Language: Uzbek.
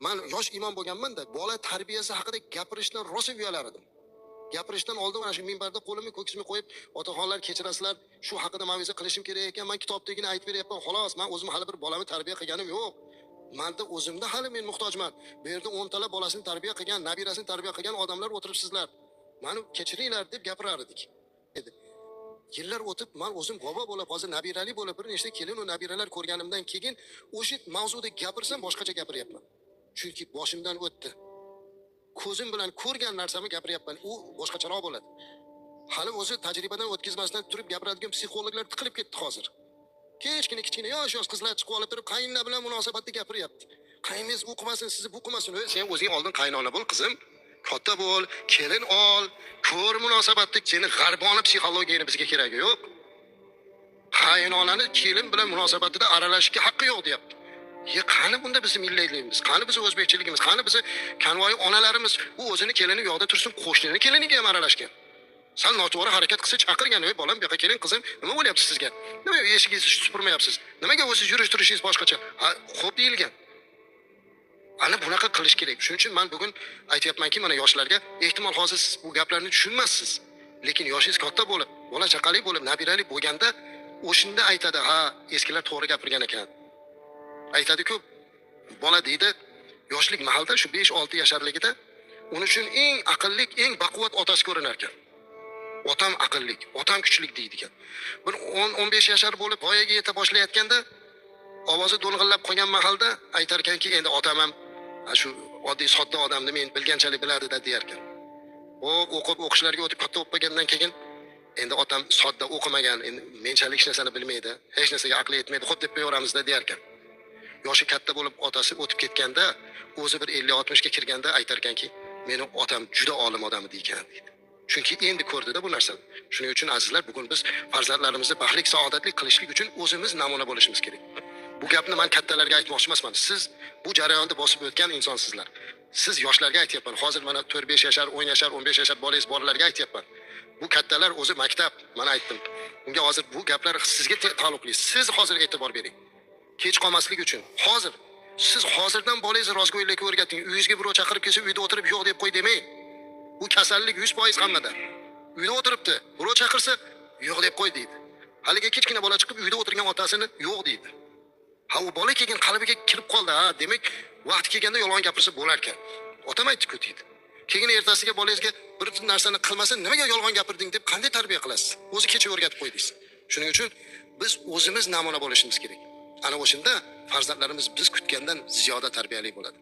Men yosh imom bo'lganman-da, bola tarbiyasi haqida gapirishdan rosa uyalar edim. Gapirishdan oldin mana shu minbarda qo'limni ko'ksimga qo'yib, otaxonlar kechirasizlar, shu haqida mav'iza qilishim kerak ekan, men kitobdagini aytib beryapman, xolos. Men o'zim hali bir bolani tarbiya qilganim yo'q. Menda o'zimda hali men muhtojman. Bu yerda 10 talab bolasini tarbiya qilgan, nabirasini tarbiya qilgan odamlar o'tiribsizlar. Meni kechiringlar deb gapirar edik. Yillar o'tib, men o'zim bobo bo'lib, hozir nabirali bo'lib, bir nechta kelin va nabiralar ko'rganimdan keyin o'sha mavzuda gapirsam boshqacha gapiryapman. Chunki boshimdan o'tdi. Ko'zim bilan ko'rgan narsamni gapiryapman. U boshqacharoq bo'ladi. Hali o'zi tajribadan o'tkazmasdan turib gapiradigan psixologlar tiqilib ketdi hozir. Kichkina yosh qizlar chiqib olib turib, qayinlar bilan munosabatda gapiryapti. Qayningiz o'qimasin, sizni bu qilmasin. Sen o'zing oldin qaynona bo'l, qizim. Katta bo'l, kelin ol, ko'r munosabatda seni g'arbona psixologiyani bizga keragi yo'q. Qaynonani kelin bilan munosabatida aralashishga haqqi yo'q deyapti. Qani bunda bizim millatligimiz, qani bizim o'zbekchiligimiz, qani bizim kanvoyi onalarimiz u o'zini kelini yoqda tursin, qo'shnini keliniga ham aralashgan. Sal noto'g'ri harakat qilsa chaqirgan, "Ey bolam, bu yoqqa keling, qizim, nima bo'lyapsiz sizga? Nima eshigingizni supurmayapsiz? Nimaga o'zingiz yurish turishingiz boshqacha?" Ha, xo'p deyilgan. Ana bunaqa qilish kerak. Shuning uchun men bugun aytayapmanki, mana yoshlarga, ehtimol hozir siz bu gaplarni tushunmassiz, lekin yoshingiz katta bo'lib, bola chaqali bo'lib, nabirali bo'lganda o'shinda aytadi, "Ha, eskilar to'g'ri gapirgan ekan." Aytadi-ku, bola deydi, yoshlik mahalda shu 5-6 yasharligida uning uchun eng aqlli, eng baquvvat otasi ko'rinar ekan. Otam aqlli, otam kuchli deydi ekan. Bir 10-15 yashar bo'lib voyaga yeta boshlayotganda ovozi do'lg'illab qolgan mahalda aytar ekanki, endi otam ham shu oddiy sodda odamni men bilganchalik biladi-da deyar ekan. O'qib o'qishlarga o'tib katta bo'lib qolgandan keyin endi otam sodda o'qimagan, endi menchalik hech narsani bilmaydi, hech narsaga aqli yetmaydi, xo'p deb qo'yaveramizda deyar ekan. Yoshi katta bo'lib otasi o'tib ketganda, o'zi bir 50-60 ga kirganda aytar ekanki, meni otam juda olim odam edi ekan deydi. Chunki endi ko'rdi-da bu narsani. Shuning uchun azizlar, bugun biz farzandlarimizni baxtli, saodatli qilishlik uchun o'zimiz namuna bo'lishimiz kerak. Bu gapni men kattalarga aytmoqchi emasman. Siz bu jarayonda bosib o'tgan insonsizlar. Siz yoshlarga aytyapman. Hozir mana 4-5 yashar, 10 yashar, 15 yashar bolangiz bolalarga aytyapman. Bu kattalar o'zi maktab, mana aytdim. Unga hozir bu gaplar sizga taalluqli. Siz hozir e'tibor bering. Kech qolmaslik uchun. Hozir siz hozirdan bolangizni rozgo'ylikka o'rgating. Uyingizga birov chaqirib kelsa, uyda o'tirib yo'q deb qo'y demang. Bu kasallik 100% hammada. Uyda o'tiribdi. Birov chaqirsa, yo'q deb qo'y deydi. Haliga kichkina bola chiqib uyda o'tirgan otasini yo'q deydi. Ha, u bola kelgan qalbiga kirib qoldi. Ha, demak, vaqt kelganda yolg'on gapirsa bo'lar ekan. Otam aytdi-ku deydi. Keyin ertasiga bolangizga bir narsani qilmasa, nimaga yolg'on gapirding deb qanday tarbiya qilasiz? O'zi kecha o'rgatib qo'ydingiz. Shuning uchun biz o'zimiz namuna bo'lishimiz kerak. Ana o'shanda farzandlarimiz biz kutgandan ziyoda tarbiyali bo'ladi.